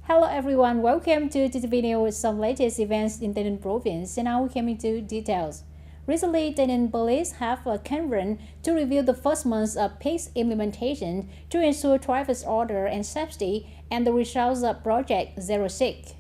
Hello everyone, welcome to TTV News with some latest events in Tay Ninh province, and now we come into details. Recently, Tay Ninh police have a conference to review the first months of PICS implementation to ensure traffic order and safety and the results of Project 06.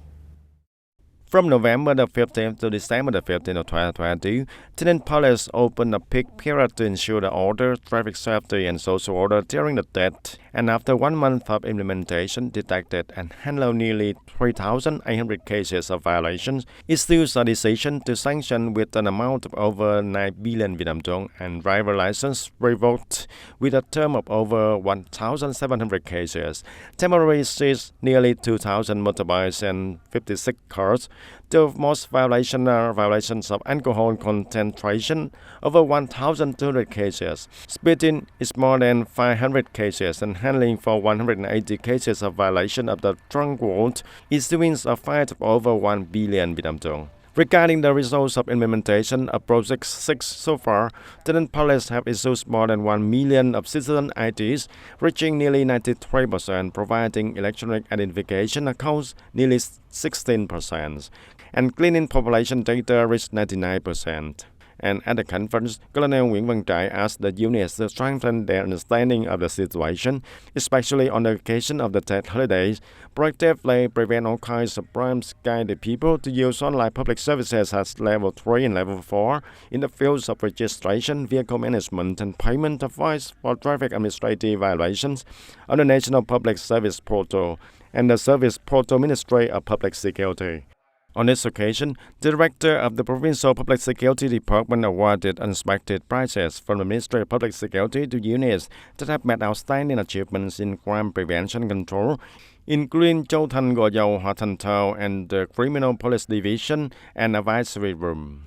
From November the 15th to December the 15th of 2022, TayNinhTV police opened a peak period to ensure the order, traffic safety, and social order during the day. And after 1 month of implementation, detected and handled nearly 3,800 cases of violations, issued a decision to sanction with an amount of over 9 billion Vietnam dong and driver license revoked with a term of over 1,700 cases, temporarily seized nearly 2,000 motorbikes and 56 cars. The most violations are violations of alcohol concentration, over 1,200 cases. Speeding is more than 500 cases, and handling for 180 cases of violation of the drunk world, issuing a fine of over 1 billion Vietnam dong. Regarding the results of implementation of Project 6 so far, TayNinhTV police have issued more than 1 million of citizen IDs, reaching nearly 93%, providing electronic identification accounts nearly 16%, and cleaning population data reached 99%. And at the conference, Colonel Nguyễn Văn Trải asked the units to strengthen their understanding of the situation, especially on the occasion of the Tet holidays, proactively prevent all kinds of crimes, guide the people to use online public services as Level 3 and Level 4 in the fields of registration, vehicle management, and payment advice for traffic administrative violations on the National Public Service Portal and the Service Portal Ministry of Public Security. On this occasion, the Director of the Provincial Public Security Department awarded unexpected prizes from the Ministry of Public Security to units that have made outstanding achievements in crime prevention control, including Châu Thành Gò Dầu Hòa Thành Thao and the Criminal Police Division and Advisory Room.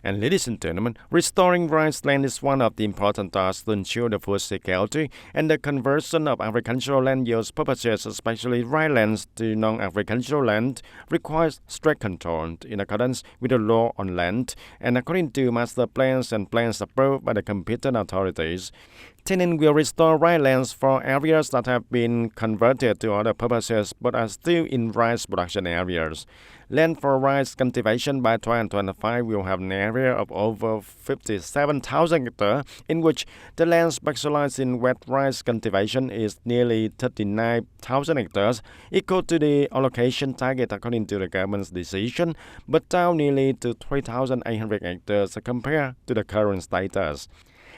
And ladies and gentlemen, restoring rice land is one of the important tasks to ensure the food security and the conversion of agricultural land use purposes, especially rice lands to non-agricultural land, requires strict control in accordance with the law on land and according to master plans and plans approved by the competent authorities. Tay Ninh will restore rice lands for areas that have been converted to other purposes but are still in rice production areas. Land for rice cultivation by 2025 will have an area of over 57,000 hectares, in which the land specialized in wet rice cultivation is nearly 39,000 hectares, equal to the allocation target according to the government's decision, but down nearly to 3,800 hectares compared to the current status.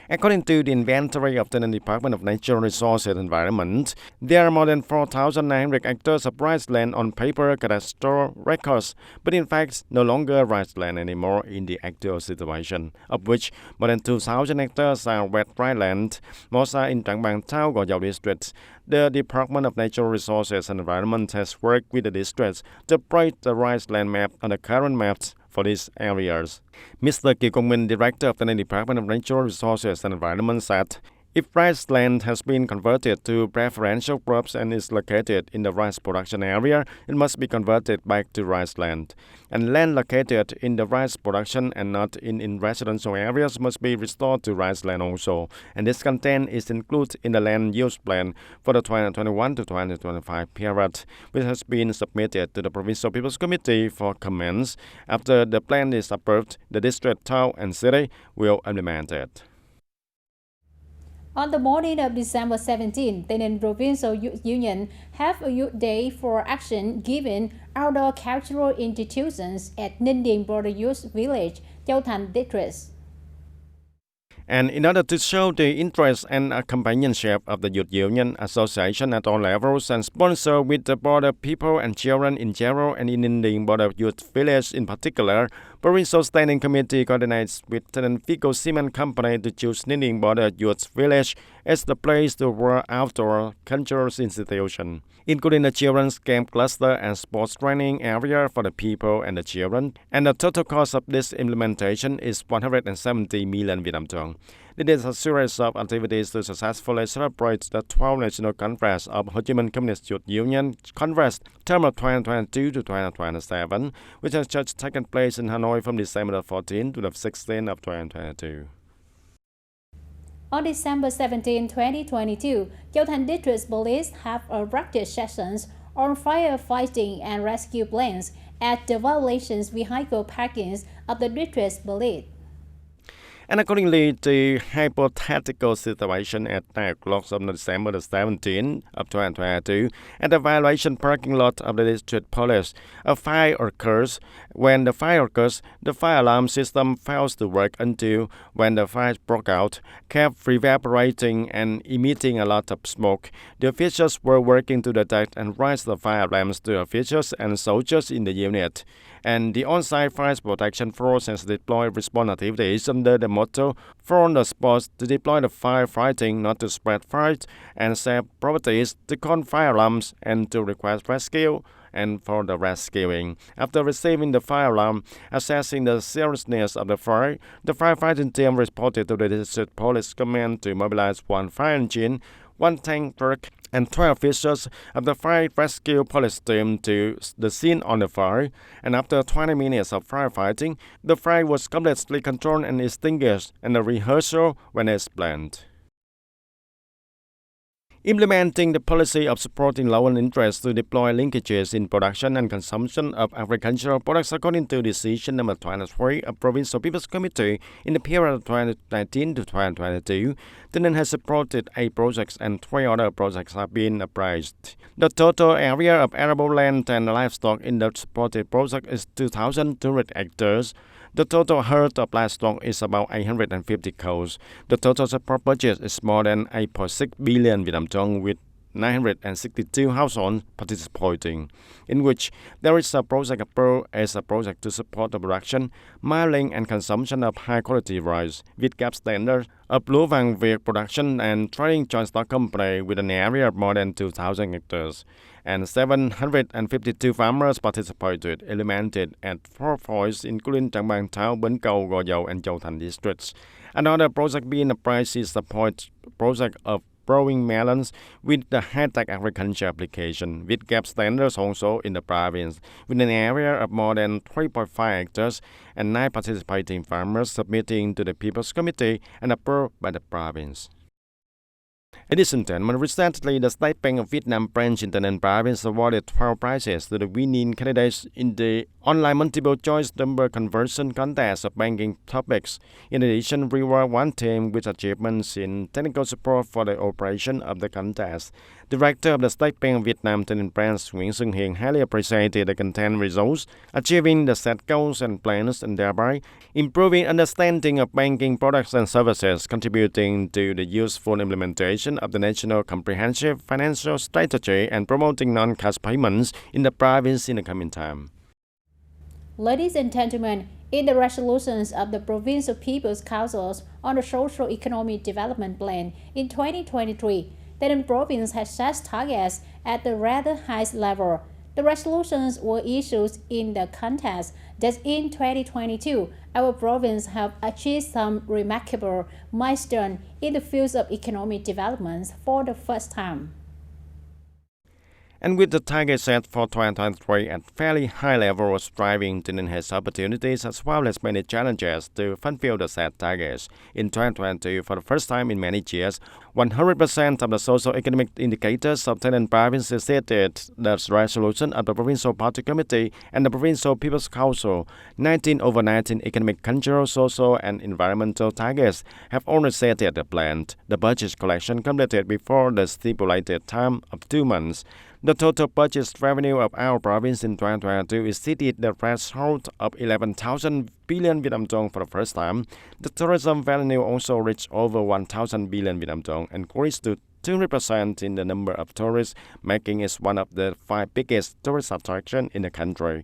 According to the inventory of the Department of Natural Resources and Environment, there are more than 4,900 hectares of rice land on paper cadastral records, but in fact no longer rice land anymore in the actual situation, of which more than 2,000 hectares are wet rice land. Most are in Trảng Bàng Thao Gò Dầu district. The Department of Natural Resources and Environment has worked with the districts to update the rice land map on the current maps for these areas. Mr. Kiều Công Minh, Director of the Department of Natural Resources and Environment, said, if rice land has been converted to preferential crops and is located in the rice production area, it must be converted back to rice land. And land located in the rice production and not in residential areas must be restored to rice land also. And this content is included in the land use plan for the 2021 to 2025 period, which has been submitted to the Provincial People's Committee for comments. After the plan is approved, the district, town, and city will implement it. On the morning of December 17, Tay Ninh Provincial Youth Union have a youth day for action given outdoor cultural institutions at Ninh Điền Border Youth Village, Châu Thành district. And in order to show the interest and companionship of the Youth Union Association at all levels and sponsor with the border people and children in general and in Ninh Điền Border Youth Village in particular, Provincial Standing Committee coordinates with the Vigo Cement Company to choose Ninh Điền Border Youth Village as the place to work outdoor cultural institution, including the children's camp cluster and sports training area for the people and the children. And the total cost of this implementation is 170 million Vietnam dong. It is a series of activities to successfully celebrate the 12th National Congress of Ho Chi Minh Communist Youth Union Congress, term of 2022 to 2027, which has just taken place in Hanoi from December 14 to the 16th of 2022. On December 17, 2022, Yaltan District Police have a practice sessions on firefighting and rescue plans at the violations vehicle parkings of the district police. And accordingly, the hypothetical situation at 9 o'clock on December the 17th of 2022, at the violation parking lot of the district police, a fire occurs. When the fire occurs, the fire alarm system fails to work until when the fire broke out, kept reverberating and emitting a lot of smoke. The officials were working to detect and raise the fire alarms to officials and soldiers in the unit. And the on-site fire protection force has deployed response activities under the motto "From the spot to deploy the firefighting, not to spread fire and save properties, to call fire alarms and to request rescue and for the rescuing." After receiving the fire alarm, assessing the seriousness of the firefighting team reported to the district police command to mobilize one fire engine, one tank truck, and 12 officers of the fire rescue police team to the scene on the fire. And after 20 minutes of firefighting, the fire was completely controlled and extinguished, and the rehearsal went as planned. Implementing the policy of supporting local interests to deploy linkages in production and consumption of agricultural products according to decision number 23 of Provincial People's Committee in the period of 2019 to 2022, Tay Ninh has supported 8 projects and 3 other projects have been appraised. The total area of arable land and livestock in the supported project is 2,200 hectares. The total herd of livestock is about 850 cows. The total support budget is more than 8.6 billion Vietnam dong, with 962 households participating, in which there is a project approved as a project to support the production, milling and consumption of high-quality rice, with gap standards of lúa vàng Việt production and trading joint stock company with an area of more than 2,000 hectares. And 752 farmers participated, implemented at 4 points, including Trảng Bàng, Tháo, Bến Cầu, Gò Dầu, and Châu Thành districts. Another project being appraised is the project of growing melons with the high-tech agriculture application, with gap standards also in the province, with an area of more than 3.5 hectares and 9 participating farmers submitting to the People's Committee and approved by the province. Ladies and gentlemen, recently the State Bank of Vietnam branch in Tay Ninh province awarded 12 prizes to the winning candidates in the online multiple choice number conversion contest of banking topics. In addition, reward one team with achievements in technical support for the operation of the contest. Director of the State Bank of Vietnam Tay Ninh branch, Nguyễn Xuân Hiền, highly appreciated the content results, achieving the set goals and plans and thereby improving understanding of banking products and services, contributing to the useful implementation of the National Comprehensive Financial Strategy and promoting non-cash payments in the province in the coming time. Ladies and gentlemen, in the resolutions of the Provincial People's Councils on the Social Economic Development Plan in 2023, Tay Ninh province has set targets at the rather high level. The resolutions were issued in the context that in 2022, our province have achieved some remarkable milestones in the fields of economic development for the first time. And with the target set for 2023 at fairly high level of striving, Tay Ninh has opportunities as well as many challenges to fulfill the set targets. In 2022, for the first time in many years, 100% of the socio-economic indicators of Tay Ninh province exceeded the resolution of the Provincial Party Committee and the Provincial People's Council. 19 over 19 economic, cultural, social, and environmental targets have already exceeded the plan. The budget collection completed before the stipulated time of 2 months. The total budget revenue of our province in 2022 exceeded the threshold of 11,000 billion Vietnam dong for the first time. The tourism revenue also reached over 1,000 billion Vietnam dong and increased to 200% in the number of tourists, making it one of the 5 biggest tourist attractions in the country.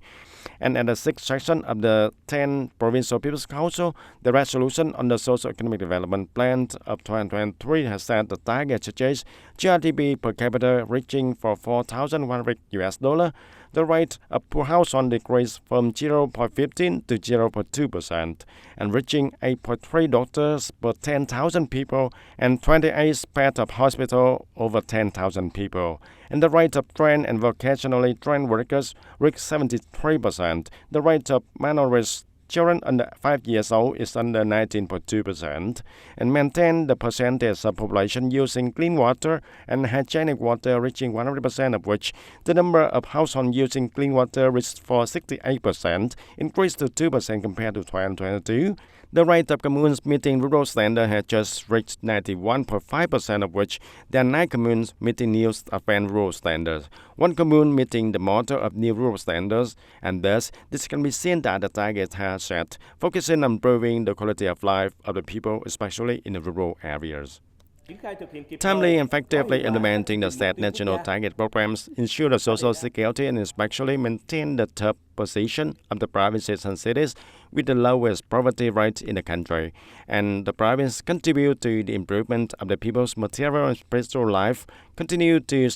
And at the 6th section of the 10th Provincial People's Council, the resolution on the Socio-Economic Development Plan of 2023 has set the target to change GDP per capita reaching for $4,100. The rate of poor household decreased from 0.15 to 0.2% and reaching 8.3 doctors per 10,000 people and 28 beds of hospital over 10,000 people. And the rate of trained and vocationally trained workers reached 73%. The rate of minority children under 5 years old is under 19.2%, and maintain the percentage of population using clean water and hygienic water reaching 100%, of which the number of households using clean water reached for 68%, increased to 2% compared to 2022. The rate of communes meeting rural standard has just reached 91.5%, of which there are 9 communes meeting new advanced rural standards, 1 commune meeting the model of new rural standards, and thus this can be seen that the target has set, focusing on improving the quality of life of the people, especially in the rural areas. Timely and effectively implementing the state national target programs ensure the social security and especially maintain the top position of the provinces and cities with the lowest poverty rate in the country. And the province contribute to the improvement of the people's material and spiritual life, continue to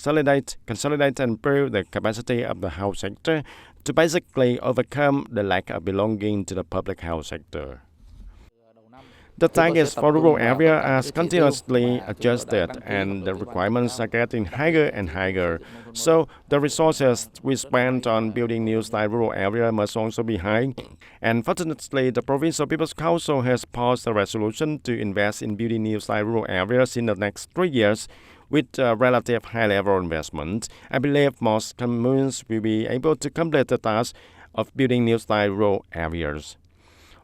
consolidate and improve the capacity of the health sector to basically overcome the lack of belonging to the public health sector. The targets for rural area are continuously adjusted and the requirements are getting higher and higher. So the resources we spend on building new style rural area must also be high. And fortunately, the Provincial People's Council has passed a resolution to invest in building new style rural areas in the next 3 years. With a relative high-level investment, I believe most communes will be able to complete the task of building new style rural areas.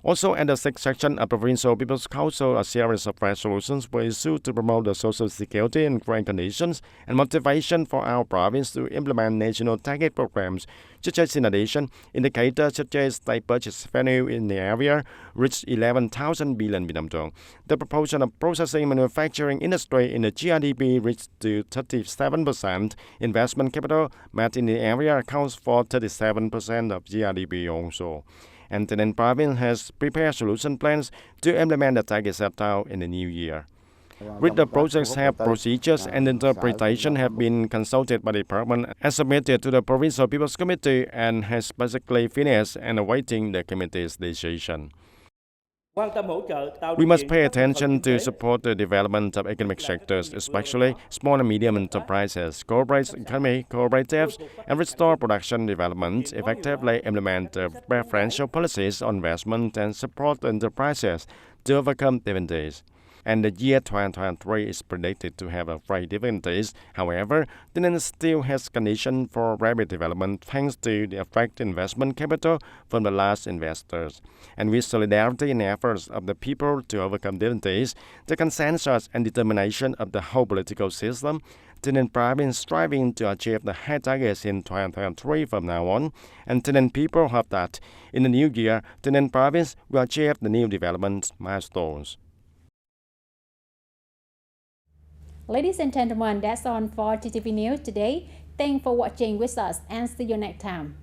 Also, at the 6th section of Provincial People's Council, a series of resolutions were issued to promote the social security and create conditions and motivation for our province to implement national target programs, such as in addition, indicators such as state purchase value in the area reached 11,000 billion Vietnam dong. The proportion of processing manufacturing industry in the GRDP reached to 37%. Investment capital met in the area accounts for 37% of GRDP also. And the Ninh province has prepared solution plans to implement the target set out in the new year. With the projects have procedures and interpretation have been consulted by the department and submitted to the Provincial People's Committee and has basically finished and awaiting the committee's decision. We must pay attention to support the development of economic sectors, especially small and medium enterprises, corporate economy, cooperatives, and restore production development, effectively implement preferential policies on investment and support enterprises to overcome difficulties. And the year 2023 is predicted to have a great difficulties. However, Tay Ninh still has conditions for rapid development thanks to the effective investment capital from the large investors. And with solidarity and efforts of the people to overcome difficulties, the consensus and determination of the whole political system, Tay Ninh province striving to achieve the high targets in 2023 from now on. And Tay Ninh people hope that in the new year, Tay Ninh province will achieve the new development milestones. Ladies and gentlemen, that's all for TTV News today. Thanks for watching with us and see you next time.